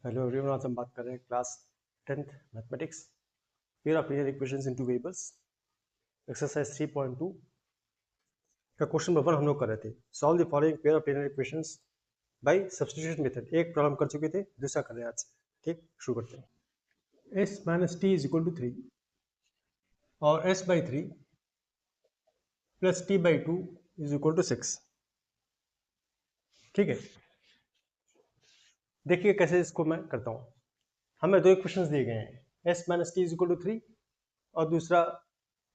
Hello everyone, आज हम बात कर रहे हैं class 10th mathematics pair of linear equations in two variables exercise 3.2 का क्वेश्चन नंबर 1 हम लोग कर रहे थे। Solve the following pair of linear equations bye substitution method. एक प्रॉब्लम कर चुके थे, दूसरा कर रहे हैं आज। ठीक, शुरू करते हैं। s minus T is equal to 3 और s by 3 plus t by 2 is equal to 6। ठीक है, देखिए कैसे इसको मैं करता हूँ। हमें दो इक्वेशंस दिए गए हैं, s minus T is equal to 3 और दूसरा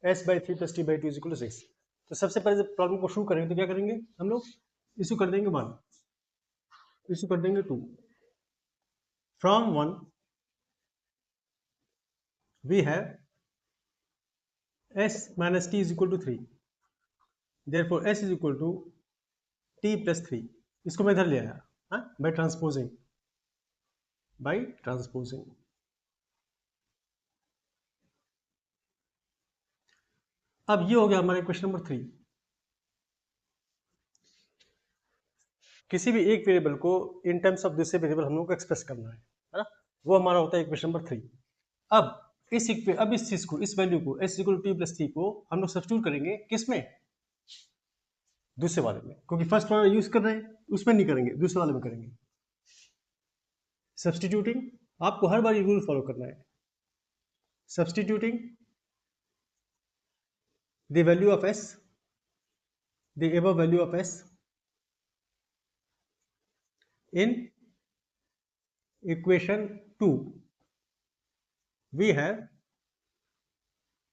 s by 3 plus t by 2 is equal to 6। तो सबसे पहले जब प्रॉब्लम को शुरू करेंगे तो क्या करेंगे हम लोग, इशू कर देंगे 1, इशू कर देंगे 2। From 1 we have s minus T is equal to 3, therefore s is equal to t plus 3। इसको मैं इधर ले आया बाय ट्रांसपोजिंग, अब ये हो गया हमारा क्वेश्चन नंबर 3। किसी भी एक वेरिएबल को इन टर्म्स ऑफ दूसरे वेरिएबल हम लोग को एक्सप्रेस करना है ना, वो हमारा होता है इक्वेशन नंबर 3। अब इस चीज को, इस वैल्यू को s equal to T plus 3 को हम लोग सब्स्टिट्यूट करेंगे किसमें, दूसरे वाले में, क्योंकि फर्स्ट वाला यूज कर रहे हैं उसमें नहीं करेंगे, दूसरे वाले में करेंगे। सब्स्टिट्यूटिंग, आपको हर बार ये रूल फॉलो करना है। Substituting the value of s, the above value of s in equation 2 we have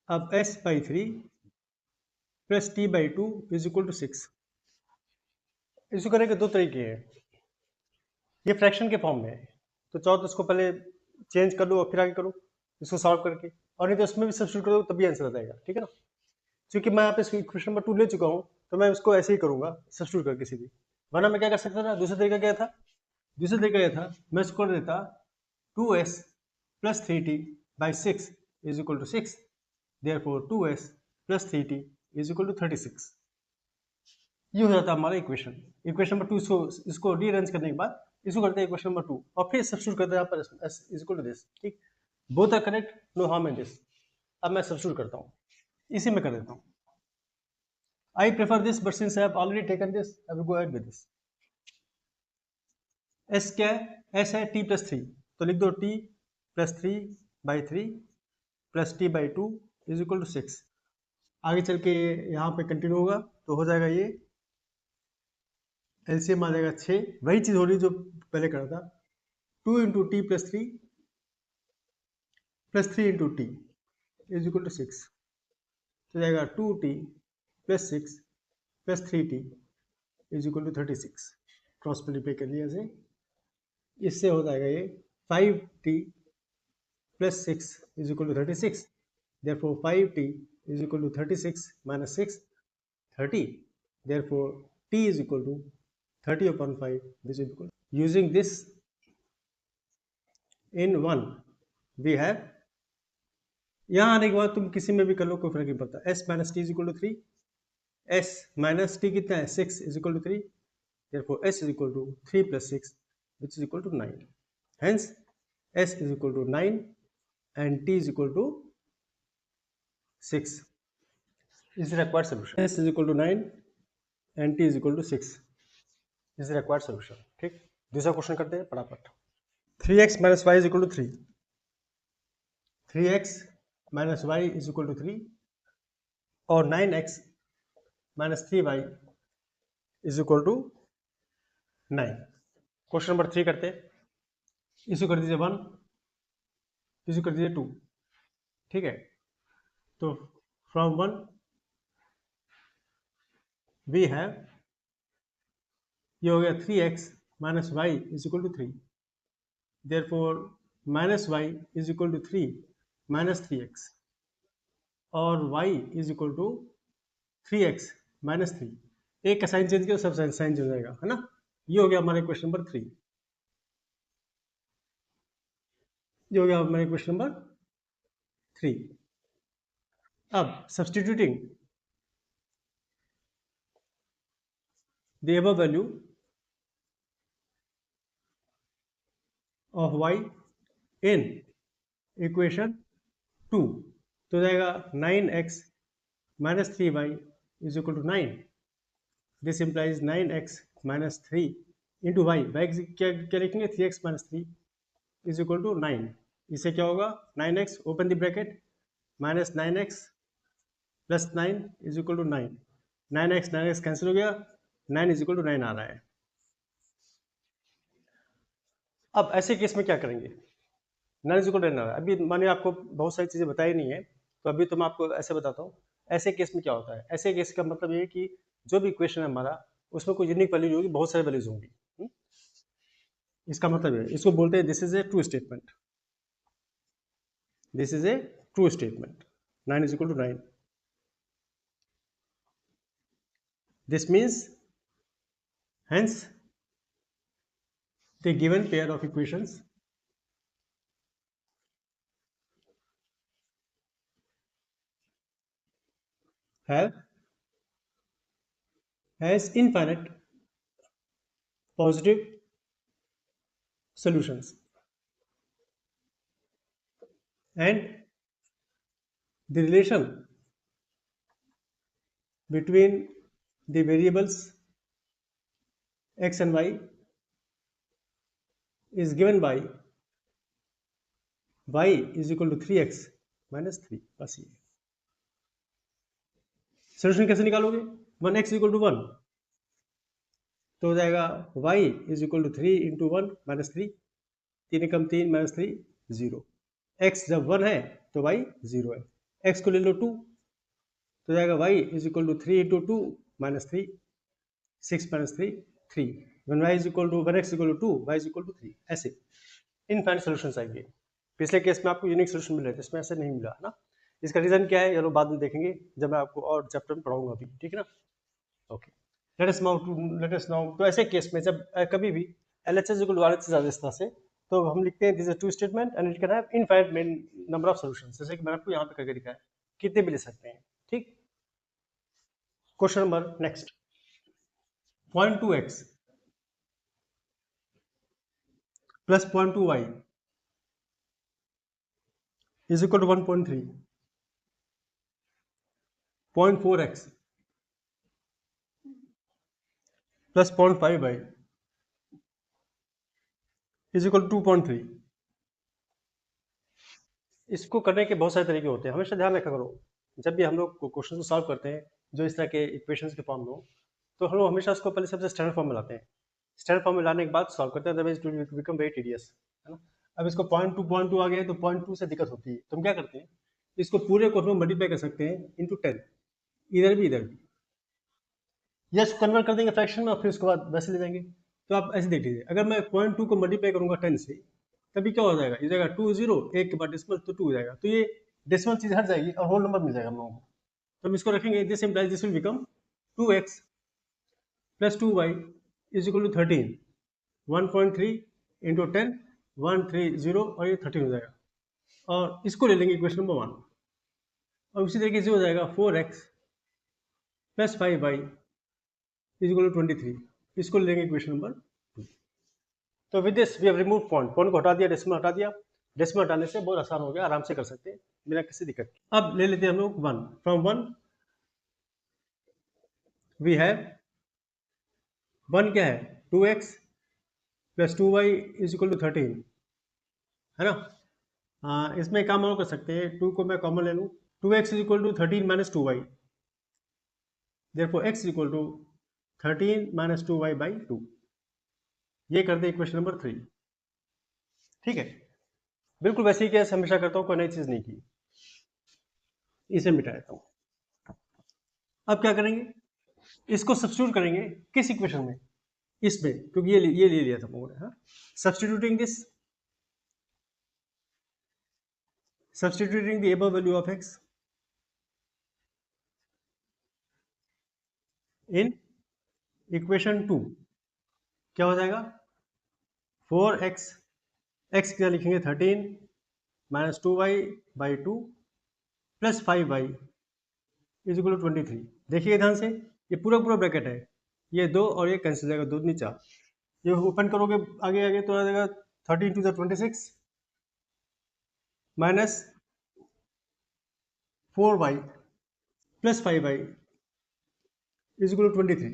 अब s by 3 plus t by 2 is equal to 6। इसको करने के दो तरीके हैं, ये फ्रैक्शन के फॉर्म में है तो चाहो तो इसको पहले चेंज कर लो और फिर आगे करो इसको सॉल्व करके, और नहीं तो इसमें भी सब्स्टिट्यूट करो तब भी आंसर आ जाएगा। ठीक है ना, क्योंकि मैं यहाँ पे इक्वेशन नंबर 2 ले चुका हूँ तो मैं इसको ऐसे ही करूंगा सब्स्टिट्यूट करके सीधी, वरना मैं क्या कर सकता था, दूसरा तरीका क्या था, मैं इसको कर देता 2s plus 3t by 6 is equal to 6, therefore 2s plus 3t is equal to 36। ये हो जाता है हमारा इक्वेशन नंबर 2। इसको रीअरेंज करने के बाद इसको करते हैं इक्वेशन नंबर 2 और फिर सब्स्टिट्यूट करते हैं यहाँ पर s is equal to this. ठीक, both are correct, no harm in this. अब मैं सब्स्टिट्यूट करता हूँ, इसी में कर देता हूँ। I prefer this but since I have already taken this I will go ahead with this. s क्या है, s है t प्लस 3, तो लिख दो t plus 3 by 3 plus t by 2 is equal to 6। आगे चल के यहाँ पे कंटिन्यू होगा तो हो जाएगा ये एलसीएम आ जाएगा 6, वही चीज हो रही जो पहले करा था, 2 into T plus 3 into T is equal to 6, तो जाएगा 2t plus 6 plus 3t is equal to 36। Cross multiply कर लिया से, इससे हो जाएगा ये 5t plus 6 is equal to 36, therefore 5t is equal to 36 minus 6 30, therefore t is equal to 30 upon 5, which is equal, using this in 1 we have, यहाँ आने के बाद तुम किसी में भी कर लो कोई फर्क नहीं पड़ता, s minus T is equal to 3, s minus T कितना है 6 is equal to 3, therefore s is equal to 3 plus 6 which is equal to 9, hence s is equal to 9 and t is equal to 6 is the required solution. s is equal to 9 and t is equal to 6 is the required solution. ठीक, दूसरा question करते हैं फटाफट। 3x minus y is equal to 3, 3x minus y is equal to 3 और 9x minus 3y is equal to 9। Question number 3 करते हैं, issue कर दीजिए 1, इशू कर दीजिए 2। ठीक है, तो फ्रॉम 1 वी हैव, ये हो गया 3x minus y is equal to 3, therefore minus y is equal to 3 minus 3x और y is equal to 3x minus 3। एक का साइन चेंज किया सब साइन चेंज हो जाएगा, है ना। ये हो गया हमारा क्वेश्चन नंबर 3, ये हो गया हमारा क्वेश्चन नंबर 3। अब substituting the above value of Y in equation 2, तो हो जाएगा 9x minus 3y is equal to 9. This implies 9x minus 3 into Y. क्या लिखेंगे 3x minus 3 is equal to 9. इससे क्या होगा 9x open the bracket minus 9x plus 9 is equal to 9. 9x cancel हो गया, 9 इज इक्वल टू 9 आ रहा है. अब ऐसे केस में क्या करेंगे, 9 इज इक्वल टू 9 आ रहा है. अभी मैंने आपको बहुत सारी चीज़ें बताई नहीं है, तो अभी तो मैं आपको ऐसे बताता हूँ. ऐसे केस में क्या होता है, ऐसे केस का मतलब ये है कि जो भी इक्वेशन है हमारा उसमें कोई यूनिक वैल्यूज होगी, बहुत सारी वैल्यूज होंगी. इसका मतलब है, इसको बोलते हैं this is a true statement. This is a true statement. 9 is equal to 9. This means, hence, the given pair of equations has infinite positive solutions, and the relation between the variables x and y is given by y is equal to 3x minus 3. बस ये solution कैसे निकालोगे, 1x equal to 1 तो हो जाएगा y is equal to 3 into 1 minus 3. 3 Ekam 3 minus 3 0. x जब 1 है तो y 0 है. x को ले लो 2 तो जाएगा y is equal to 3 into 2 minus 3. 6 minus 3 3. One y is equal to 1x equal to 2 y is equal to 3. ऐसे इनफाइनाइट सॉल्यूशंस आएंगे. पिछले केस में आपको यूनिक सॉल्यूशन मिल रहे थे, इसमें ऐसे नहीं मिला है ना. इसका रीजन क्या है ये लोग बाद में देखेंगे जब मैं आपको और चैप्टर में पढ़ाऊंगा अभी, ठीक है ना. ओके, लेट अस नाउ तो ऐसे केस में जब कभी भी LHS इक्वल टू RHS आ जाए इस तरह से, तो हम लिखते हैं this is true statement and it can have infinite number of solutions. जैसे कि मैंने आपको यहाँ पे करके दिखाया, कितने भी ले सकते हैं. ठीक. Question number next. 0.2x plus 0.2y is equal to 1.3. 0.4x plus 0.5y is equal to 2.3. इसको करने के बहुत सारे तरीके होते हैं, हमेशा ध्यान रखा करो जब भी हम लोग क्वेश्चन को सॉल्व करते हैं जो इस तरह के इक्वेशंस के फॉर्म में हो, तो हम लोग हमेशा उसको पहले सबसे स्टैंडर्ड फॉर्म में लाते हैं. स्टैंडर्ड फॉर्म में लाने के बाद सॉल्व करते हैं, otherwise it will become very tedious, है ना. अब इसको 0.2 आ गया तो 0.2 से दिक्कत होती है, तो हम क्या करते हैं, इसको पूरे को मल्टीप्लाई कर सकते हैं इंटू 10, इधर भी इधर भी, या इसको कन्वर्ट कर देंगे फ्रैक्शन में और फिर उसके बाद वैसे ले जाएंगे. तो आप ऐसे देख लीजिए, अगर मैं 0.2 को मल्टीप्लाई करूंगा 10 से, तभी क्या हो जाएगा, ये जाएगा 2 0, एक के बाद डेसिमल तो 2 हो जाएगा, तो ये डेसिमल चीज हट जाएगी और होल नंबर मिल जाएगा हम लोगों को. तो हम इसको रखेंगे, this implies this will become 2x plus 2y is equal to 13. 1.3 into 10 130 और ये 13 हो जाएगा. और इसको ले लेंगे इक्वेशन नंबर 1, और उसी तरीके से हो जाएगा 4x plus 5y is equal to 23. इसको ले लेंगे इक्वेशन नंबर 2. तो with this we have remove point को हटा दिया, डेसिमल हटा दिया. डेसिमल हटाने से बहुत आसान हो गया, आराम से कर सकते हैं बिना किसी दिक्कत. अब ले लेते हैं हम लोग 1. फ्रॉम 1 वी हैव 1 क्या है 2x plus 2y is equal to 13, है ना. इसमें काम हम कर सकते हैं, 2 को मैं कॉमन ले लूँ, 2x is equal to 13 minus 2y, therefore x is equal to 13 minus 2y by 2. ये कर दे इक्वेशन नंबर 3. ठीक है, बिल्कुल वैसे ही कैसे हमेशा करता हूँ, कोई नई चीज नहीं की. इसे मिटा देता हूँ. अब क्या करेंगे, इसको सब्स्टिट्यूट करेंगे किस इक्वेशन में, इसमें, क्योंकि ये ले लिया था हम लोगों ने. हाँ, substituting this, substituting the above value of x in equation 2, क्या हो जाएगा 4x, x क्या लिखेंगे 13 minus 2y by 2 plus 5y is equal to 23. देखिए ध्यान से, ये पूरा पूरा ब्रैकेट है, ये 2 और ये कैंसिल जाएगा, 2 दूनी 4. ये ओपन करोगे आगे आगे तो आ जाएगा 13 to the 26 minus 4y plus 5y is equal to 23.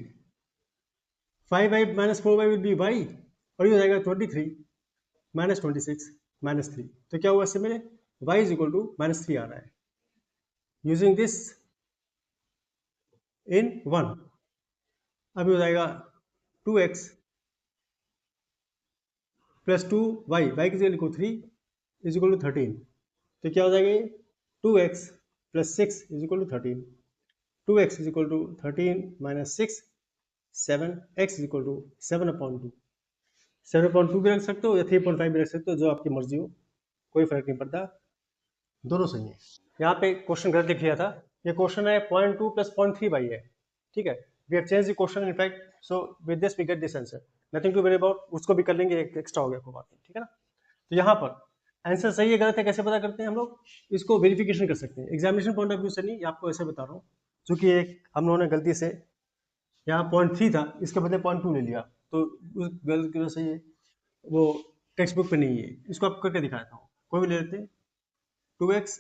5y minus 4y will be y और ये हो जाएगा 23 minus 26 minus 3. तो क्या हुआ इससे मेरे y is equal to minus 3 आ रहा है. Using this in 1 अभी हो जाएगा 2x प्लस 2y y की जगह लिखो 3 इज इक्वल टू 13. तो क्या हो जाएगा ये 2x plus 6 is equal to 13. 2x is equal to 13 minus 6 7x is equal to 7/2. 7/2 भी रख सकते हो या 3.5 भी रख सकते हो, जो आपकी मर्जी हो, कोई फर्क नहीं पड़ता, दोनों सही है. यहाँ पे क्वेश्चन गलत लिख लिया था. ये क्वेश्चन है 0.2 प्लस 0.3 है. ठीक है, we have change the question in fact, so with this we get this answer. Nothing to worry about, उसको भी कर लेंगे, एक एक्स्ट्रा हो गया, कोई बात नहीं. ठीक है ना. तो यहाँ पर आंसर सही है गलत है कैसे पता करते हैं हम लोग, इसको वेरिफिकेशन कर सकते हैं. एग्जामिनेशन पॉइंट ऑफ व्यू से नहीं, आपको ऐसे बता रहा हूँ, चूंकि एक हम लोगों ने गलती से यहाँ 0.3 था, इसके बदले 0.2 ले लिया, तो उस गलती की वजह से ये वो टेक्स्ट बुक पे नहीं है. इसको आपको करके दिखाता हूँ. कोई भी ले लेते हैं. 2x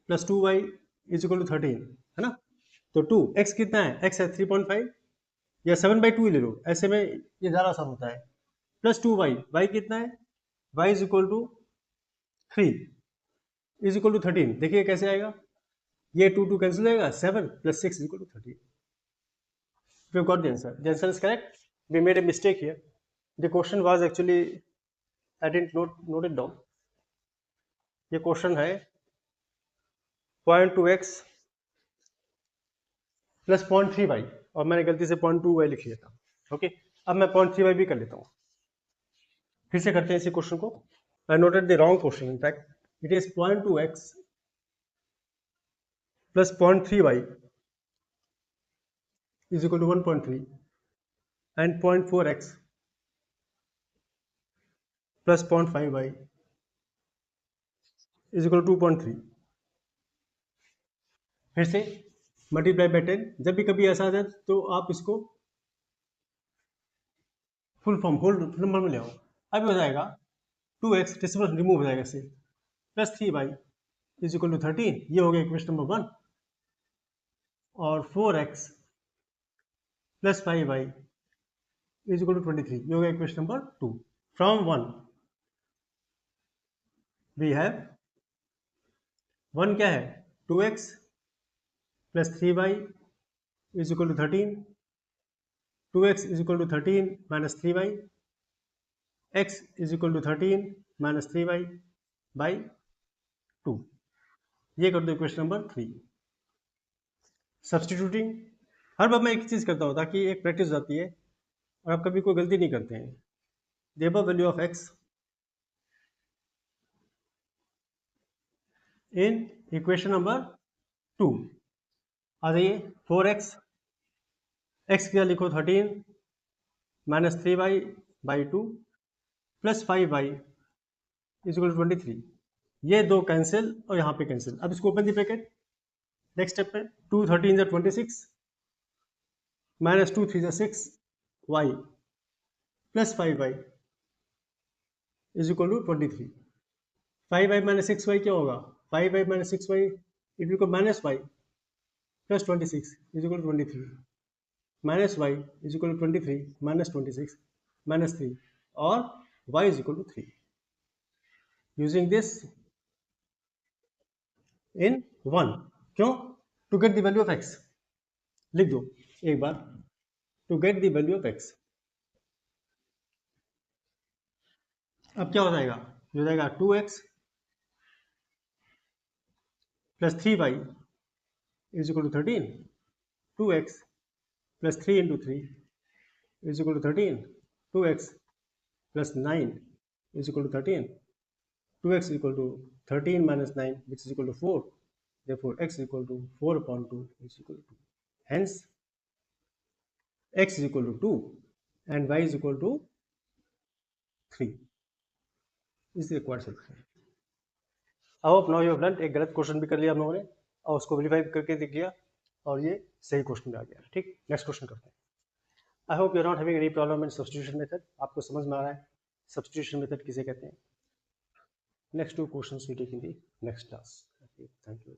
plus 2y is equal to 13 है ना. तो 2x कितना है, x है 3.5 या 7/2 ले लो, ऐसे में ये ज़्यादा आसान होता है. प्लस 2y, y कितना है, y is equal to 3 is equal to 13. देखिए कैसे आएगा, ये 2 कैंसिल हो जाएगा, 7 plus 6 is equal to 13. We got the answer. The answer is correct. We made a mistake here. The question was actually, I didn't note it down. ये question है 0.2x plus 0.3y और मैंने गलती से 0.2y लिख लिया था. Okay, अब मैं 0.3y भी कर लेता हूँ. फिर से करते हैं इसी क्वेश्चन को. I noted the wrong question. In fact, it is 0.2x plus 0.3y is equal to 1.3 and 0.4x plus 0.5y is equal to 2.3. फिर से मल्टीप्लाई बाय 10. जब भी कभी ऐसा आ जाए तो आप इसको फुल फॉर्म होल नंबर में ले आओ. अब हो जाएगा 2x डेसिमल रिमूव हो जाएगा इससे, plus 3y is equal to 13. ये हो गया इक्वेशन नंबर 1. और 4x plus 5y is equal to 23. ये हो गया equation number 2. From 1 we have 1 क्या है, 2x plus 3y is equal to 13. 2x is equal to 13 minus 3y, x is equal to 13 minus 3y by 2. ये कर दो equation number 3. Substituting हर बार मैं एक चीज़ करता हूँ ताकि एक प्रैक्टिस हो जाती है और आप कभी कोई गलती नहीं करते हैं. The above value of x in equation number 2 आ जाइए. 4x, x क्या लिखो 13 minus 3y by 2 plus 5y is equal to 23. ये दो कैंसिल और यहाँ पे कैंसिल. अब इसको open the bracket. Next step पे 2 13 26 minus 2 3 6 y plus 5y is equal to 23. 5y minus 6y क्या होगा, 5y minus 6y it will minus y plus 26 is equal to 23 minus y is equal to 23 minus 26 minus 3 और y is equal to 3. Using this in 1. क्यों, to get the value of x. लिख दो एक बार, to get the value of x. अब क्या हो जाएगा, ये हो जाएगा 2x plus 3y is equal to 13. 2x plus 3 into 3 is equal to 13. 2x plus 9 is equal to 13. 2x is equal to 13 minus 9 which is equal to 4. Therefore x is equal to 4/2 is equal to 2. Hence x is equal to 2 and y is equal to 3 is the required solution. I hope now you have learned. एक गलत question भी कर लिया हम लोगों ने और उसको वेरीफाई करके देख लिया और ये सही क्वेश्चन में आ गया. ठीक, नेक्स्ट क्वेश्चन करते हैं. I hope you are not having any problem in substitution method. आपको समझ में आ रहा है. सब्स्टिट्यूशन मेथड किसे कहते हैं. Next 2 questions we take in the next class. Thank you.